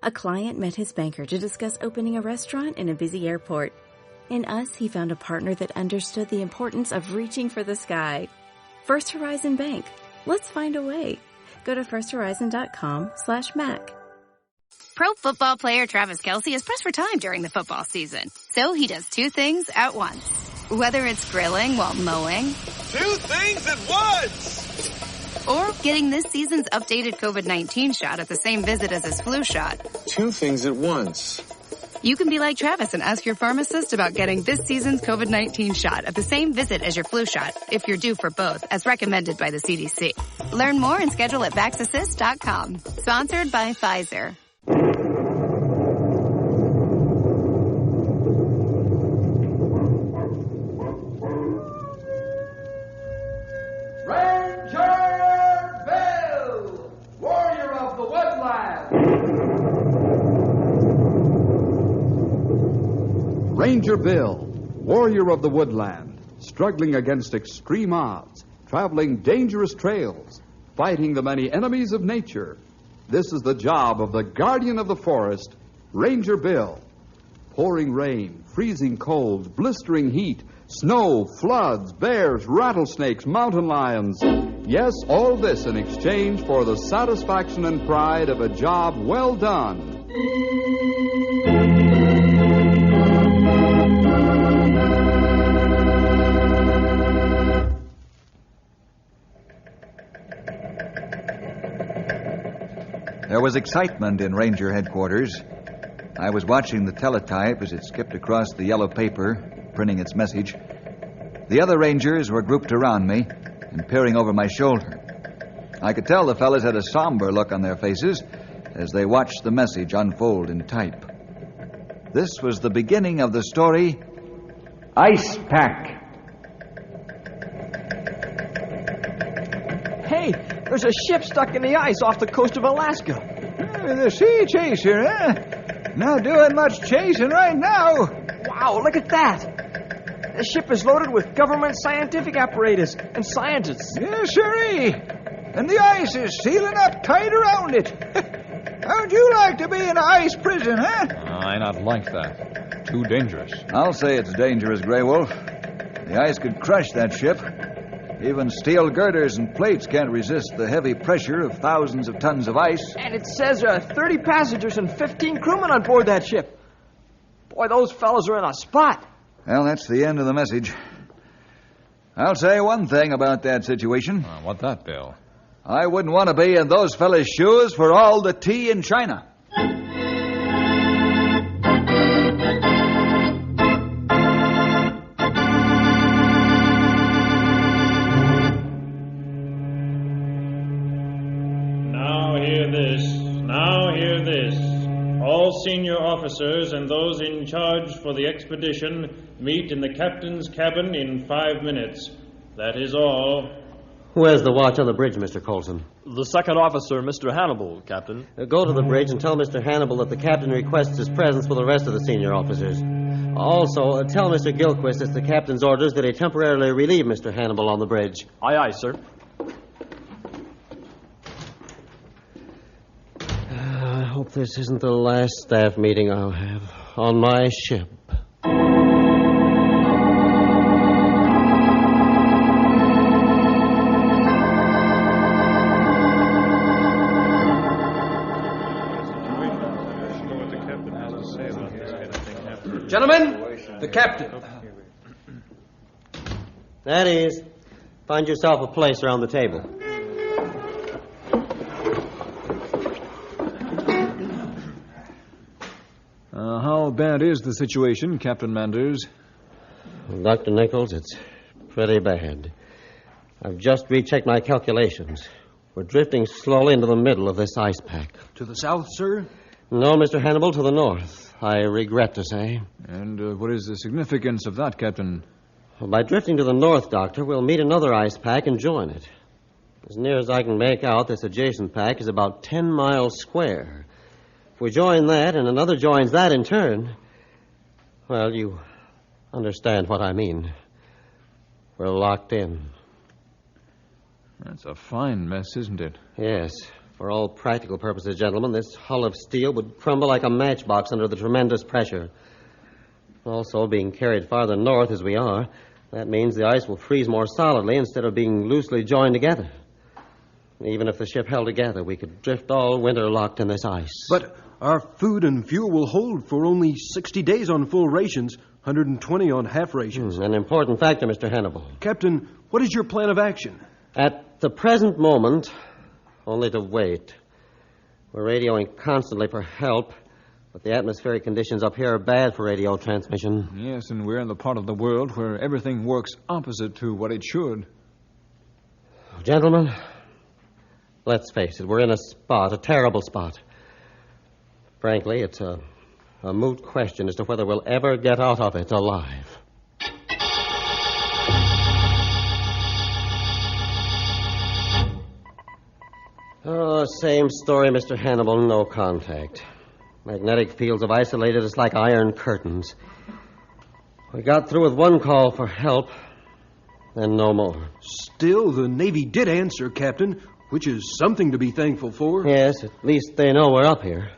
A client met his banker to discuss opening a restaurant in a busy airport. In us, he found a partner that understood the importance of reaching for the sky. First Horizon Bank. Let's find a way. Go to firsthorizon.com/Mac. Pro football player Travis Kelce is pressed for time during the football season. So he does two things at once. Whether it's grilling while mowing. Two things at once! Or getting this season's updated COVID-19 shot at the same visit as his flu shot. Two things at once. You can be like Travis and ask your pharmacist about getting this season's COVID-19 shot at the same visit as your flu shot, if you're due for both, as recommended by the CDC. Learn more and schedule at VaxAssist.com. Sponsored by Pfizer. Ranger Bill, warrior of the woodland. Ranger Bill, warrior of the woodland, struggling against extreme odds, traveling dangerous trails, fighting the many enemies of nature. This is the job of the guardian of the forest, Ranger Bill. Pouring rain, freezing cold, blistering heat, snow, floods, bears, rattlesnakes, mountain lions. Yes, all this in exchange for the satisfaction and pride of a job well done. There was excitement in Ranger headquarters. I was watching the teletype as it skipped across the yellow paper, printing its message. The other Rangers were grouped around me and peering over my shoulder. I could tell the fellas had a somber look on their faces as they watched the message unfold in type. This was the beginning of the story, Ice Pack. Hey, there's a ship stuck in the ice off the coast of Alaska. The sea chaser, huh? Not doing much chasing right now. Wow, look at that. The ship is loaded with government scientific apparatus and scientists. Yes, sirree. And the ice is sealing up tight around it. How'd you like to be in an ice prison, huh? I not like that. Too dangerous. I'll say it's dangerous, Grey Wolf. The ice could crush that ship. Even steel girders and plates can't resist the heavy pressure of thousands of tons of ice. And it says 30 passengers and 15 crewmen on board that ship. Boy, those fellas are in a spot. Well, that's the end of the message. I'll say one thing about that situation. What that, Bill? I wouldn't want to be in those fellas' shoes for all the tea in China. Now hear this. All senior officers and those in charge for the expedition meet in the captain's cabin in 5 minutes. That is all. Where's the watch on the bridge, Mr. Colson? The second officer, Mr. Hannibal, Captain. Go to the bridge and tell Mr. Hannibal that the captain requests his presence with the rest of the senior officers. Also, tell Mr. Gilchrist it's the captain's orders that he temporarily relieve Mr. Hannibal on the bridge. Aye, aye, sir. I hope this isn't the last staff meeting I'll have on my ship. Gentlemen, the captain. That is, find yourself a place around the table. How bad is the situation, Captain Manders? Well, Dr. Nichols, it's pretty bad. I've just rechecked my calculations. We're drifting slowly into the middle of this ice pack. To the south, sir? No, Mr. Hannibal, to the north, I regret to say. And what is the significance of that, Captain? Well, by drifting to the north, Doctor, we'll meet another ice pack and join it. As near as I can make out, this adjacent pack is about 10 miles square. If we join that and another joins that in turn, well, you understand what I mean. We're locked in. That's a fine mess, isn't it? Yes, For all practical purposes, gentlemen, this hull of steel would crumble like a matchbox under the tremendous pressure. Also, being carried farther north as we are, that means the ice will freeze more solidly instead of being loosely joined together. Even if the ship held together, we could drift all winter locked in this ice. But our food and fuel will hold for only 60 days on full rations, 120 on half rations. An important factor, Mr. Hannibal. Captain, what is your plan of action? At the present moment, only to wait. We're radioing constantly for help, but the atmospheric conditions up here are bad for radio transmission. Yes, and we're in the part of the world where everything works opposite to what it should. Gentlemen, let's face it, we're in a terrible spot. Frankly, it's a moot question as to whether we'll ever get out of it alive. Oh, same story, Mr. Hannibal, no contact. Magnetic fields have isolated us like iron curtains. We got through with one call for help, then no more. Still, the Navy did answer, Captain, which is something to be thankful for. Yes, at least they know we're up here.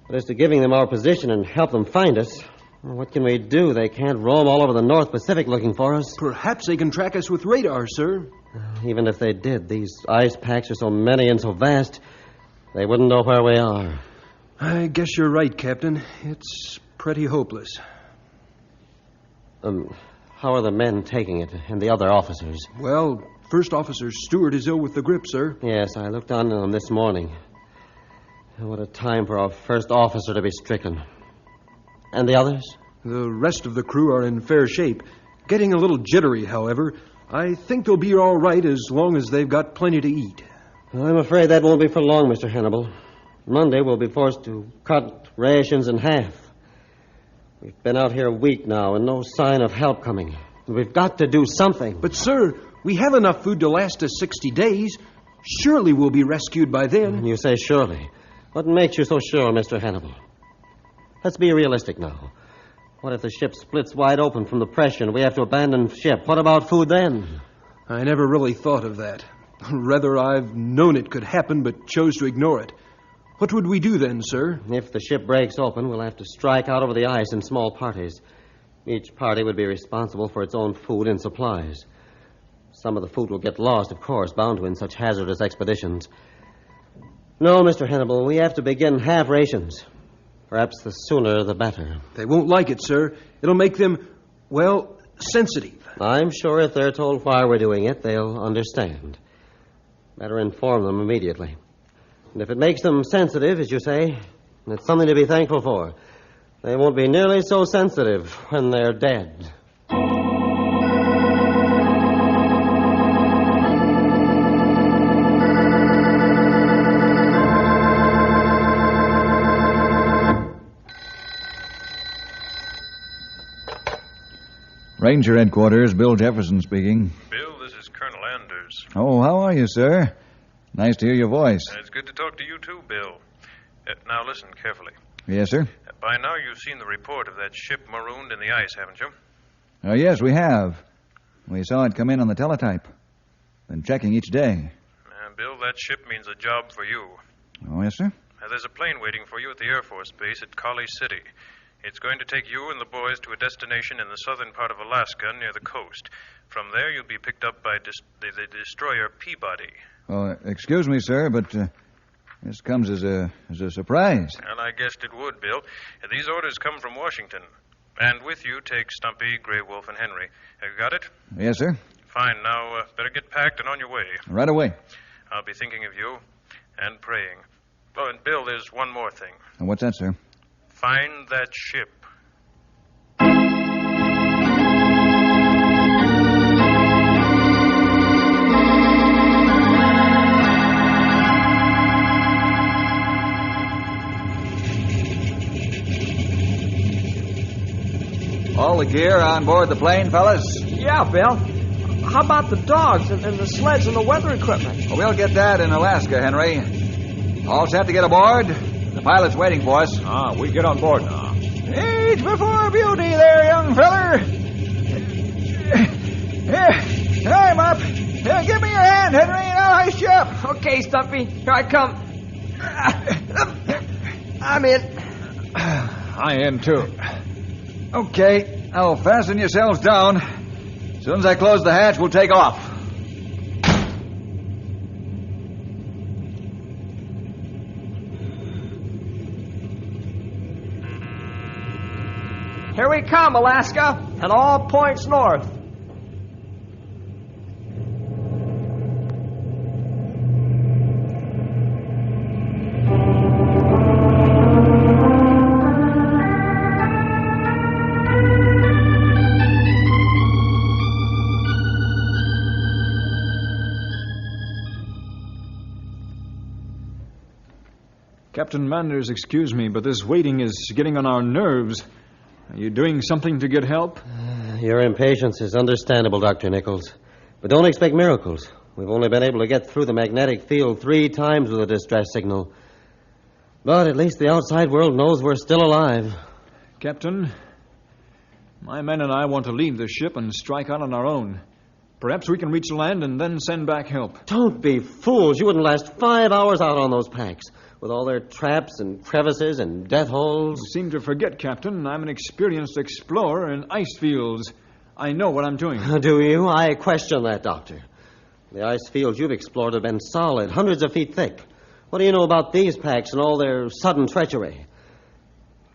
But as to giving them our position and help them find us, what can we do? They can't roam all over the North Pacific looking for us. Perhaps they can track us with radar, sir. Even if they did, these ice packs are so many and so vast, they wouldn't know where we are. I guess you're right, Captain. It's pretty hopeless. How are the men taking it, and the other officers? Well, First Officer Stewart is ill with the grip, sir. Yes, I looked on them this morning. What a time for our first officer to be stricken. And the others? The rest of the crew are in fair shape. Getting a little jittery, however. I think they'll be all right as long as they've got plenty to eat. Well, I'm afraid that won't be for long, Mr. Hannibal. Monday we'll be forced to cut rations in half. We've been out here a week now and no sign of help coming. We've got to do something. But, sir, we have enough food to last us 60 days. Surely we'll be rescued by then. You say surely. What makes you so sure, Mr. Hannibal? Let's be realistic now. What if the ship splits wide open from the pressure and we have to abandon ship? What about food then? I never really thought of that. Rather, I've known it could happen but chose to ignore it. What would we do then, sir? If the ship breaks open, we'll have to strike out over the ice in small parties. Each party would be responsible for its own food and supplies. Some of the food will get lost, of course, bound to in such hazardous expeditions. No, Mr. Hannibal, we have to begin half rations. Perhaps the sooner the better. They won't like it, sir. It'll make them, well, sensitive. I'm sure if they're told why we're doing it, they'll understand. Better inform them immediately. And if it makes them sensitive, as you say, it's something to be thankful for. They won't be nearly so sensitive when they're dead. Ranger Headquarters, Bill Jefferson speaking. Bill, this is Colonel Anders. Oh, how are you, sir? Nice to hear your voice. It's good to talk to you, too, Bill. Now, listen carefully. Yes, sir? By now, you've seen the report of that ship marooned in the ice, haven't you? Oh, yes, we have. We saw it come in on the teletype. Been checking each day. Bill, that ship means a job for you. Oh, yes, sir? There's a plane waiting for you at the Air Force Base at Collie City. It's going to take you and the boys to a destination in the southern part of Alaska near the coast. From there, you'll be picked up by the destroyer Peabody. Oh, excuse me, sir, but this comes as a surprise. Well, I guessed it would, Bill. These orders come from Washington. And with you, take Stumpy, Grey Wolf, and Henry. Got it? Yes, sir. Fine. Now, better get packed and on your way. Right away. I'll be thinking of you and praying. Oh, and Bill, there's one more thing. What's that, sir? Find that ship. All the gear on board the plane, fellas? Yeah, Bill. How about the dogs and the sleds and the weather equipment? Well, we'll get that in Alaska, Henry. All set to get aboard? The pilot's waiting for us. We get on board now. Age before beauty there, young feller. Time up. Here, give me your hand, Henry, and I'll hoist you up. Okay, Stumpy. Here I come. I'm in. I am, too. Okay, now fasten yourselves down. As soon as I close the hatch, we'll take off. Here we come, Alaska, and all points north. Captain Manders, excuse me, but this waiting is getting on our nerves. Are you doing something to get help? Your impatience is understandable, Dr. Nichols. But don't expect miracles. We've only been able to get through the magnetic field 3 times with a distress signal. But at least the outside world knows we're still alive. Captain, my men and I want to leave the ship and strike out on our own. Perhaps we can reach land and then send back help. Don't be fools. You wouldn't last 5 hours out on those packs, with all their traps and crevices and death holes. You seem to forget, Captain. I'm an experienced explorer in ice fields. I know what I'm doing. Do you? I question that, Doctor. The ice fields you've explored have been solid, hundreds of feet thick. What do you know about these packs and all their sudden treachery?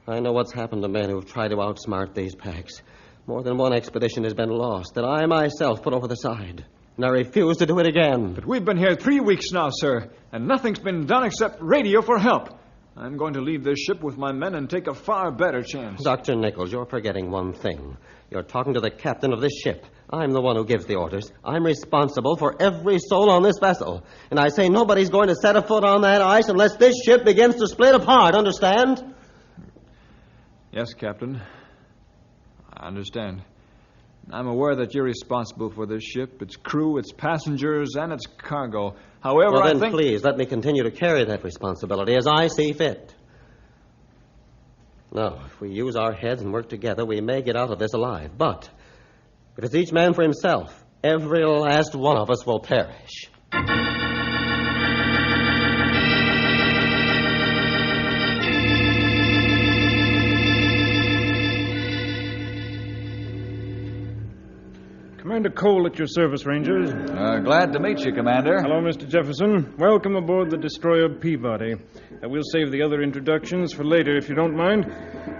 I know what's happened to men who've tried to outsmart these packs. More than one expedition has been lost that I myself put over the side. And I refuse to do it again. But we've been here 3 weeks now, sir, and nothing's been done except radio for help. I'm going to leave this ship with my men and take a far better chance. Dr. Nichols, you're forgetting one thing. You're talking to the captain of this ship. I'm the one who gives the orders. I'm responsible for every soul on this vessel. And I say nobody's going to set a foot on that ice unless this ship begins to split apart, understand? Yes, Captain. I understand. I'm aware that you're responsible for this ship, its crew, its passengers, and its cargo. However, well, I then think... please, let me continue to carry that responsibility as I see fit. Now, if we use our heads and work together, we may get out of this alive. But if it's each man for himself, every last one of us will perish. Commander Cole at your service, Rangers. Glad to meet you, Commander. Hello, Mr. Jefferson. Welcome aboard the destroyer Peabody. We'll save the other introductions for later, if you don't mind.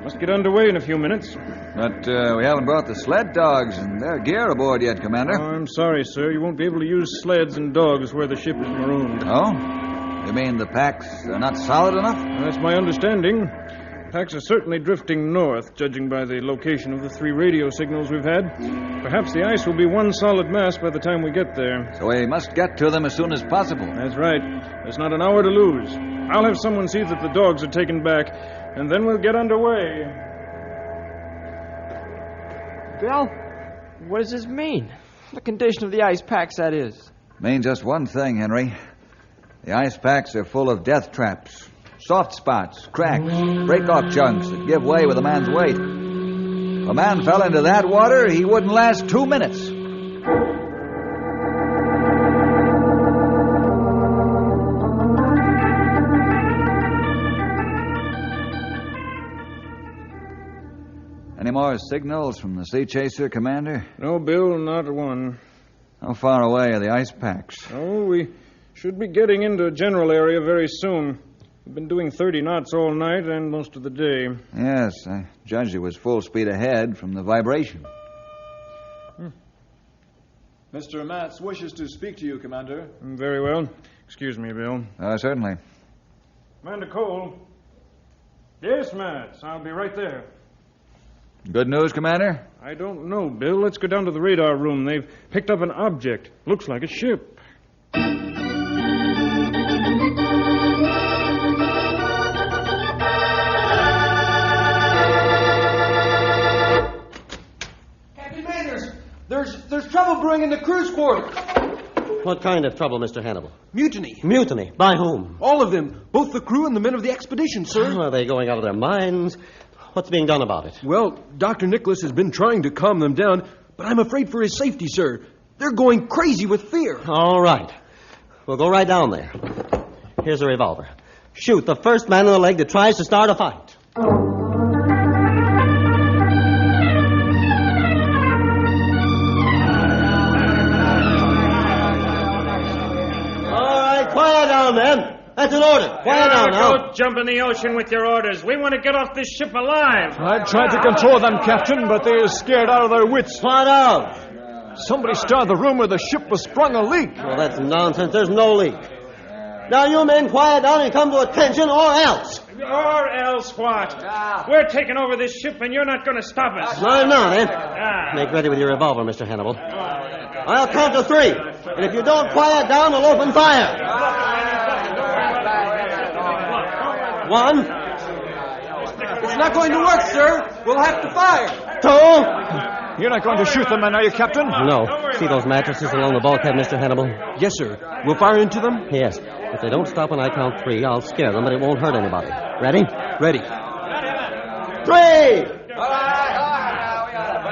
Must get underway in a few minutes. But we haven't brought the sled dogs and their gear aboard yet, Commander. Oh, I'm sorry, sir. You won't be able to use sleds and dogs where the ship is marooned. Oh? You mean the packs are not solid enough? That's my understanding. Packs are certainly drifting north, judging by the location of the 3 radio signals we've had. Perhaps the ice will be one solid mass by the time we get there. So we must get to them as soon as possible. That's right. There's not an hour to lose. I'll have someone see that the dogs are taken back, and then we'll get underway. Bill, what does this mean? The condition of the ice packs, that is. Means just one thing, Henry. The ice packs are full of death traps. Soft spots, cracks, break-off chunks that give way with a man's weight. If a man fell into that water, he wouldn't last 2 minutes. Any more signals from the Sea Chaser, Commander? No, Bill, not one. How far away are the ice packs? Oh, we should be getting into a general area very soon. We've been doing 30 knots all night and most of the day. Yes, I judged it was full speed ahead from the vibration. Mr. Matz wishes to speak to you, Commander. Very well. Excuse me, Bill. Certainly. Commander Cole. Yes, Matz. I'll be right there. Good news, Commander? I don't know, Bill. Let's go down to the radar room. They've picked up an object. Looks like a ship. There's trouble brewing in the crew's quarters. What kind of trouble, Mr. Hannibal? Mutiny. Mutiny? By whom? All of them. Both the crew and the men of the expedition, sir. Are they going out of their minds? What's being done about it? Well, Dr. Nicholas has been trying to calm them down, but I'm afraid for his safety, sir. They're going crazy with fear. All right. We'll go right down there. Here's a revolver. Shoot the first man in the leg that tries to start a fight. All right, quiet down, men. That's an order. Quiet down now. Don't jump in the ocean with your orders. We want to get off this ship alive. I tried to control them, Captain, but they are scared out of their wits. Quiet down. Somebody started the rumor the ship was sprung a leak. Well, that's nonsense. There's no leak. Now, you men, quiet down and come to attention, or else. Or else what? We're taking over this ship, and you're not going to stop us. I'm not, eh? Make ready with your revolver, Mr. Hannibal. I'll count to 3. And if you don't quiet down, we'll open fire. 1. It's not going to work, sir. We'll have to fire. 2. You're not going to shoot them, are you, Captain? No. See those mattresses along the bulkhead, Mr. Hannibal? Yes, sir. We'll fire into them? Yes. If they don't stop when I count 3, I'll scare them, but it won't hurt anybody. Ready? Ready. 3!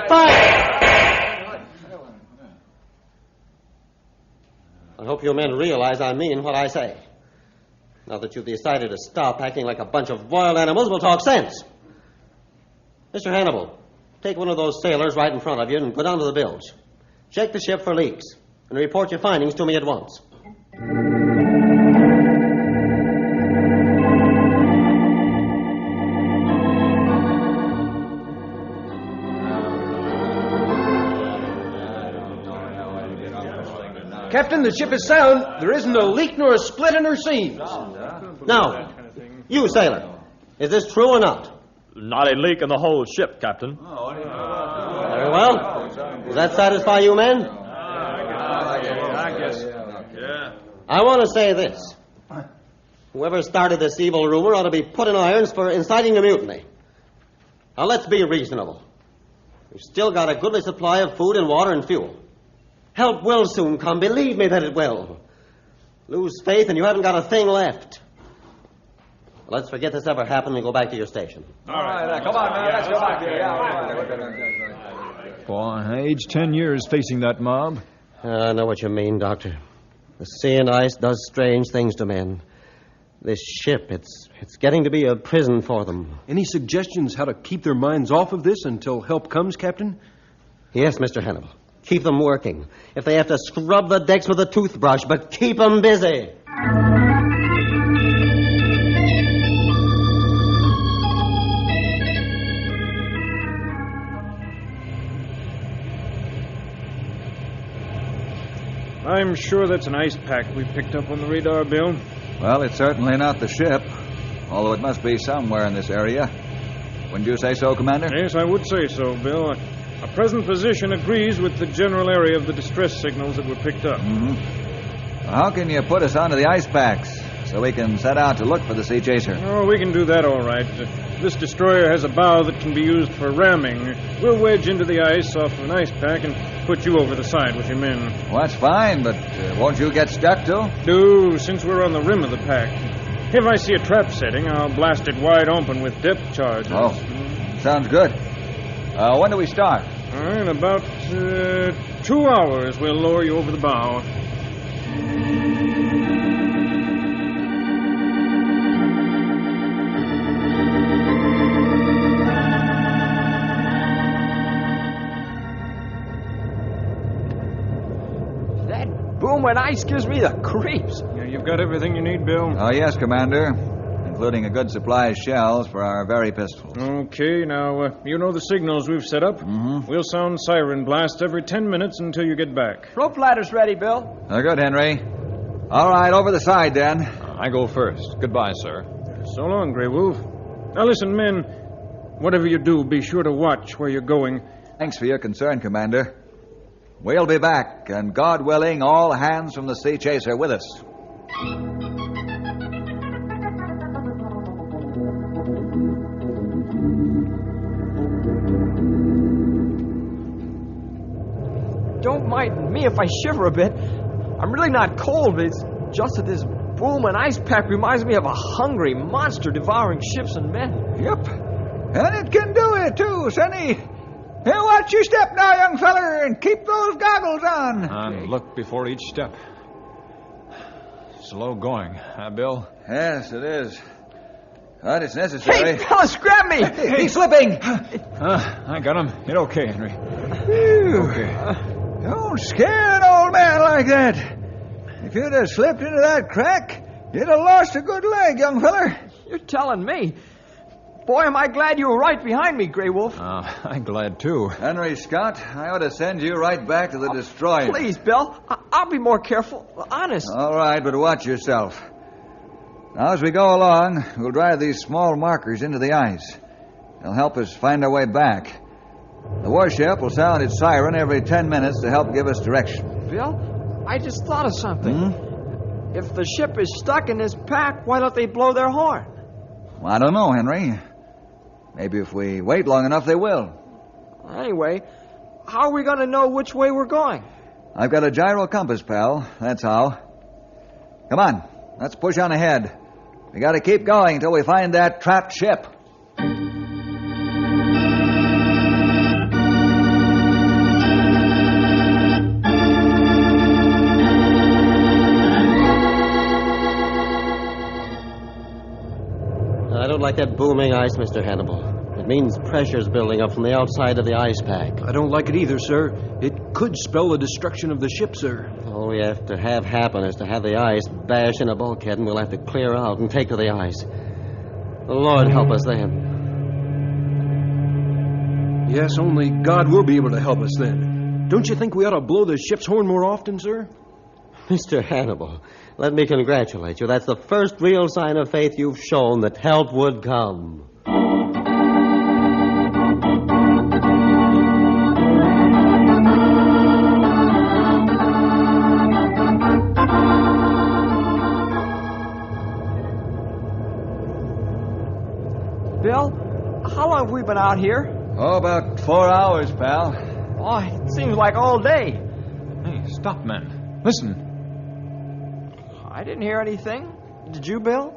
Fire! I hope you men realize I mean what I say. Now that you've decided to stop acting like a bunch of wild animals, we'll talk sense. Mr. Hannibal, take one of those sailors right in front of you and go down to the bilge. Check the ship for leaks and report your findings to me at once. Captain, the ship is sound. There isn't a leak nor a split in her seams. Now, you sailor, is this true or not? Not a leak in the whole ship, Captain. Very well. Does that satisfy you men? I guess. I want to say this. Whoever started this evil rumor ought to be put in irons for inciting a mutiny. Now, let's be reasonable. We've still got a goodly supply of food and water and fuel. Help will soon come. Believe me that it will. Lose faith and you haven't got a thing left. Let's forget this ever happened and go back to your station. All right, come on, man. Let's go back here. Boy, aged 10 years facing that mob. I know what you mean, Doctor. The sea and ice does strange things to men. This ship, it's getting to be a prison for them. Any suggestions how to keep their minds off of this until help comes, Captain? Yes, Mr. Hannibal. Keep them working. If they have to scrub the decks with a toothbrush, but keep them busy. I'm sure that's an ice pack we picked up on the radar, Bill. Well, it's certainly not the ship, although it must be somewhere in this area. Wouldn't you say so, Commander? Yes, I would say so, Bill. Our present position agrees with the general area of the distress signals that were picked up. Mm-hmm. Well, how can you put us onto the ice packs so we can set out to look for the sea chaser? Oh, we can do that all right. This destroyer has a bow that can be used for ramming. We'll wedge into the ice off of an ice pack and put you over the side with your men. Well, that's fine, but won't you get stuck, too? Since we're on the rim of the pack. If I see a trap setting, I'll blast it wide open with depth charges. Oh, sounds good. When do we start? In about 2 hours, we'll lower you over the bow. That boom and ice gives me the creeps. Yeah, you've got everything you need, Bill? Oh, yes, Commander. Including a good supply of shells for our very pistols. Okay, now, you know the signals we've set up? Mm-hmm. We'll sound siren blast every 10 minutes until you get back. Rope ladder's ready, Bill. Good, Henry. All right, over the side, then. I go first. Goodbye, sir. So long, Grey Wolf. Now, listen, men. Whatever you do, be sure to watch where you're going. Thanks for your concern, Commander. We'll be back, and God willing, all hands from the sea chaser with us. Don't mind me if I shiver a bit. I'm really not cold, but it's just that this boom and ice pack reminds me of a hungry monster devouring ships and men. Yep. And it can do it, too, Sonny. Hey, watch your step now, young feller, and keep those goggles on. And look before each step. Slow going, huh, Bill? Yes, it is. But it's necessary. Hey, fellas, grab me! He's slipping. I got him. Hit okay, Henry. Okay. Don't scare an old man like that. If you'd have slipped into that crack, you'd have lost a good leg, young feller. You're telling me. Boy, am I glad you were right behind me, Grey Wolf. I'm glad, too. Henry Scott, I ought to send you right back to the destroyer. Please, Bill. I'll be more careful. Honest. All right, but watch yourself. Now, as we go along, we'll drive these small markers into the ice. They'll help us find our way back. The warship will sound its siren every 10 minutes to help give us direction. Bill, I just thought of something. If the ship is stuck in this pack, why don't they blow their horn? Well, I don't know, Henry. Maybe if we wait long enough, they will. Anyway, how are we going to know which way we're going? I've got a gyro compass, pal. That's how. Come on, let's push on ahead. We got to keep going until we find that trapped ship. I don't like that booming ice, Mr. Hannibal. It means pressure's building up from the outside of the ice pack. I don't like it either, sir. It could spell the destruction of the ship, sir. All we have to have happen is to have the ice bash in a bulkhead, and we'll have to clear out and take to the ice. The Lord help us then. Yes, only God will be able to help us then. Don't you think we ought to blow the ship's horn more often, sir? Mr. Hannibal, let me congratulate you. That's the first real sign of faith you've shown that help would come. Bill, how long have we been out here? Oh, about 4 hours, pal. Oh, it seems like all day. Hey, stop, men. Listen. I didn't hear anything. Did you, Bill?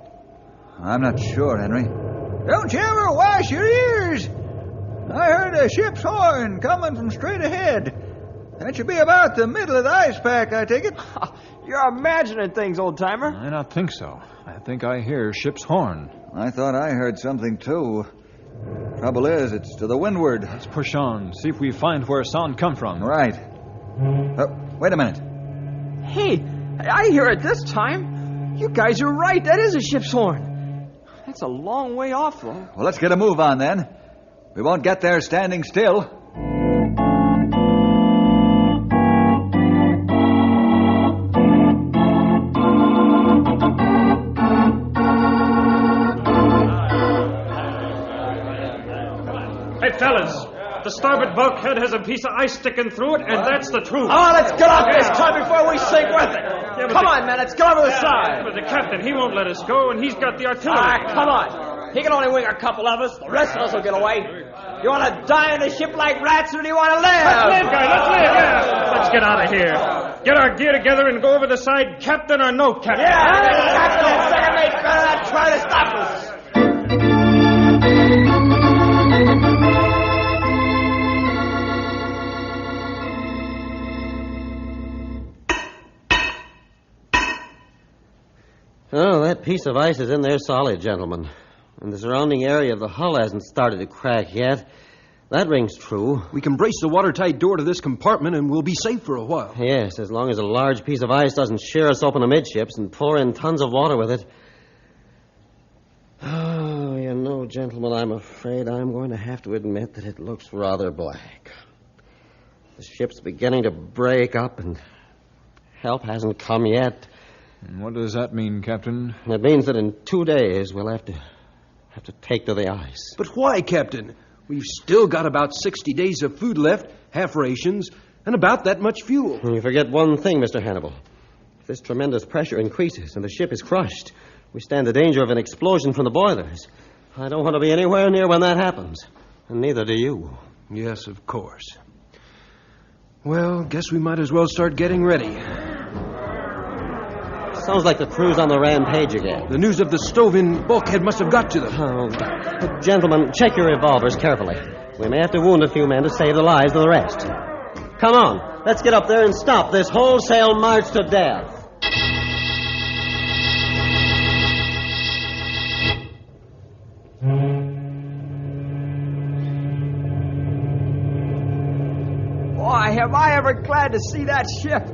I'm not sure, Henry. Don't you ever wash your ears? I heard a ship's horn coming from straight ahead. That should be about the middle of the ice pack, I take it. You're imagining things, old-timer. I don't think so. I think I hear ship's horn. I thought I heard something, too. Trouble is, it's to the windward. Let's push on, see if we find where sound come from. Right. Wait a minute. Hey, I hear it this time. You guys are right. That is a ship's horn. That's a long way off, though. Well, let's get a move on, then. We won't get there standing still. Hey, fellas, the starboard bulkhead has a piece of ice sticking through it, and that's the truth. Oh, let's get off this time before we sink with it. Come on, man, let's get over the side. But the captain, he won't let us go, and he's got the artillery. Come on. He can only wing a couple of us. The rest of us will get away. You want to die in the ship like rats, or do you want to live? Let's live, guys, let's live, yeah. Let's get out of here. Get our gear together and go over the side, captain or no captain. Yeah, captain and second mate better not try to stop us. Oh, that piece of ice is in there solid, gentlemen. And the surrounding area of the hull hasn't started to crack yet. That rings true. We can brace the watertight door to this compartment and we'll be safe for a while. Yes, as long as a large piece of ice doesn't shear us open amidships and pour in tons of water with it. Oh, you know, gentlemen, I'm afraid I'm going to have to admit that it looks rather black. The ship's beginning to break up and help hasn't come yet. What does that mean, Captain? It means that in 2 days we'll have to take to the ice. But why, Captain? We've still got about 60 days of food left, half rations, and about that much fuel. You forget one thing, Mr. Hannibal. If this tremendous pressure increases and the ship is crushed, we stand the danger of an explosion from the boilers. I don't want to be anywhere near when that happens, and neither do you. Yes, of course. Well, guess we might as well start getting ready. Sounds like the crew's on the rampage again. The news of the stove-in bulkhead must have got to them. Oh, gentlemen, check your revolvers carefully. We may have to wound a few men to save the lives of the rest. Come on, let's get up there and stop this wholesale march to death. Boy, am I ever glad to see that ship.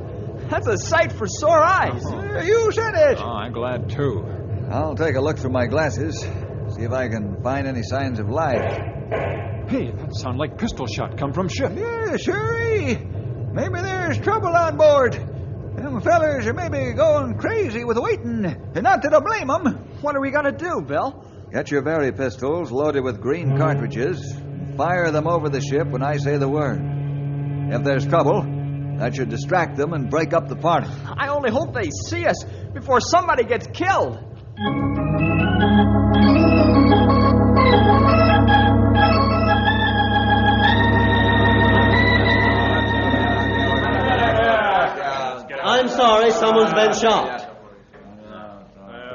That's a sight for sore eyes. You said it. Oh, I'm glad, too. I'll take a look through my glasses, see if I can find any signs of life. Hey, that sounded like pistol shot come from ship. Yeah, sure. Maybe there's trouble on board. Them fellers are maybe going crazy with waiting. And not that I blame them. What are we going to do, Bill? Get your berry pistols loaded with green cartridges. Fire them over the ship when I say the word. If there's trouble, that should distract them and break up the party. I only hope they see us before somebody gets killed. I'm sorry, someone's been shot.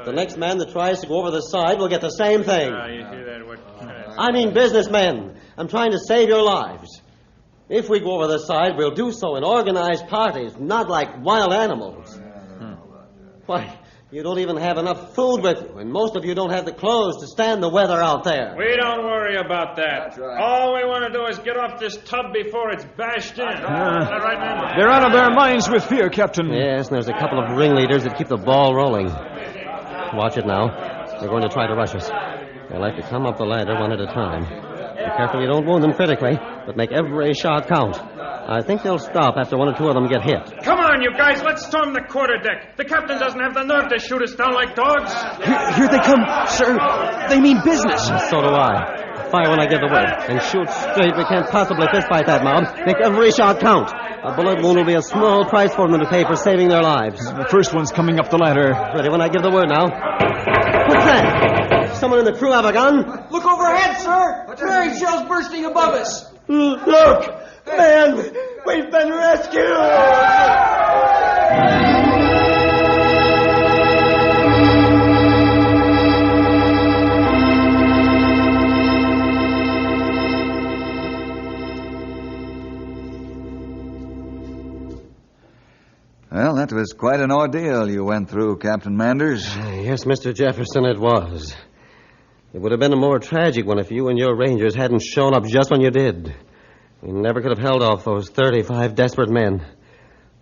The next man that tries to go over the side will get the same thing. I mean businessmen. I'm trying to save your lives. If we go over the side, we'll do so in organized parties, not like wild animals. Why, you don't even have enough food with you, and most of you don't have the clothes to stand the weather out there. We don't worry about that. That's right. All we want to do is get off this tub before it's bashed in. Is that right, man? They're out of their minds with fear, Captain. Yes, and there's a couple of ringleaders that keep the ball rolling. Watch it now. They're going to try to rush us. They like to come up the ladder one at a time. Be careful you don't wound them critically, but make every shot count. I think they'll stop after one or two of them get hit. Come on, you guys, let's storm the quarterdeck. The captain doesn't have the nerve to shoot us down like dogs. Here they come, sir. They mean business. So do I. Fire when I give the word. And shoot straight. We can't possibly fistfight that mob. Make every shot count. A bullet wound will be a small price for them to pay for saving their lives. The first one's coming up the ladder. Ready when I give the word now. What's that? Someone in the crew have a gun? Look overhead, sir. Fairy shells bursting above us. Look! Man, we've been rescued! Well, that was quite an ordeal you went through, Captain Manders. Yes, Mr. Jefferson, it was. It would have been a more tragic one if you and your Rangers hadn't shown up just when you did. We never could have held off those 35 desperate men.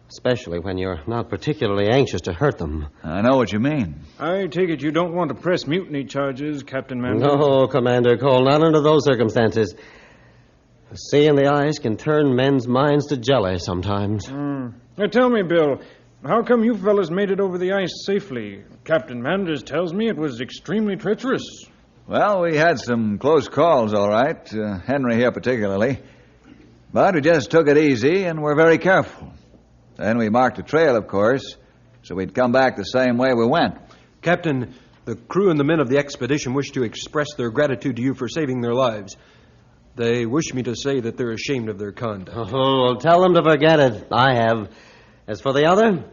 Especially when you're not particularly anxious to hurt them. I know what you mean. I take it you don't want to press mutiny charges, Captain Manders? No, Commander Cole, not under those circumstances. The sea and the ice can turn men's minds to jelly sometimes. Now tell me, Bill, how come you fellas made it over the ice safely? Captain Manders tells me it was extremely treacherous. Well, we had some close calls, all right. Henry here particularly. But we just took it easy and were very careful. Then we marked a trail, of course, so we'd come back the same way we went. Captain, the crew and the men of the expedition wish to express their gratitude to you for saving their lives. They wish me to say that they're ashamed of their conduct. Oh, well, tell them to forget it. I have. As for the other,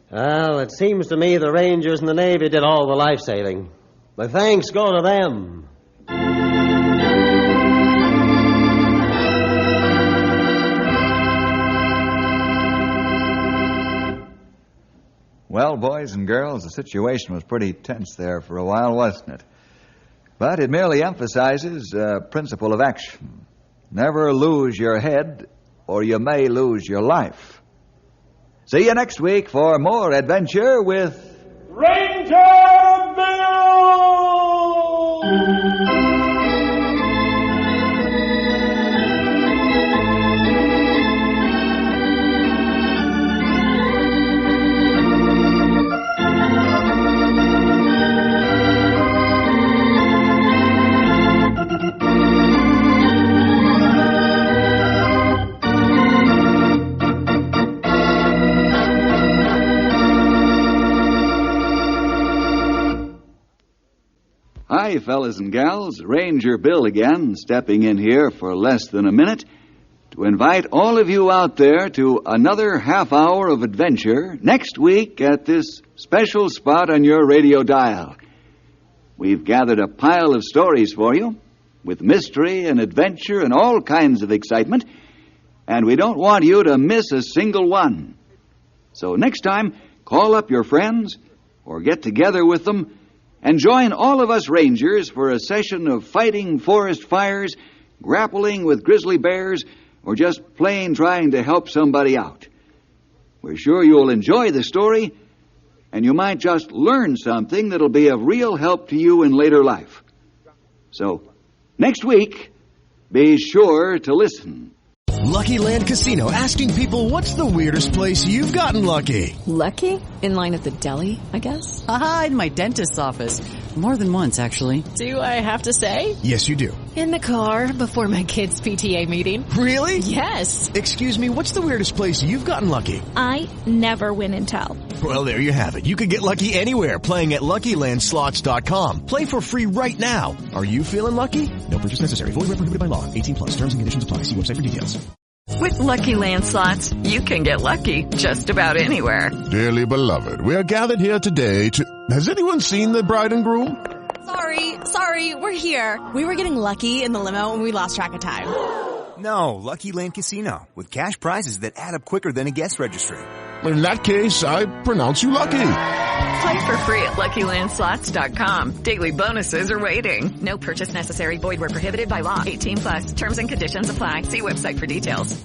well, it seems to me the Rangers and the Navy did all the life-saving. The thanks go to them. Well, boys and girls, the situation was pretty tense there for a while, wasn't it? But it merely emphasizes a principle of action. Never lose your head, or you may lose your life. See you next week for more adventure with Ranger Bill! Hi, fellas and gals. Ranger Bill again, stepping in here for less than a minute to invite all of you out there to another half hour of adventure next week at this special spot on your radio dial. We've gathered a pile of stories for you, with mystery and adventure and all kinds of excitement, and we don't want you to miss a single one. So next time, call up your friends or get together with them and join all of us rangers for a session of fighting forest fires, grappling with grizzly bears, or just plain trying to help somebody out. We're sure you'll enjoy the story, and you might just learn something that'll be of real help to you in later life. So, next week, be sure to listen. Lucky Land Casino, asking people, what's the weirdest place you've gotten lucky? Lucky? In line at the deli, I guess? Aha, in my dentist's office. More than once, actually. Do I have to say? Yes, you do. In the car before my kids' PTA meeting. Really? Yes. Excuse me, what's the weirdest place you've gotten lucky? I never win and tell. Well, there you have it. You can get lucky anywhere, playing at LuckyLandSlots.com. Play for free right now. Are you feeling lucky? No purchase necessary. Void where prohibited by law. 18+. Terms and conditions apply. See website for details. With Lucky Land Slots, you can get lucky just about anywhere. Dearly beloved, we are gathered here today to... Has anyone seen the bride and groom? Sorry, we're here. We were getting lucky in the limo and we lost track of time. No, Lucky Land Casino, with cash prizes that add up quicker than a guest registry. In that case, I pronounce you lucky. Play for free at LuckyLandSlots.com. Daily bonuses are waiting. No purchase necessary. Void where prohibited by law. 18+. Terms and conditions apply. See website for details.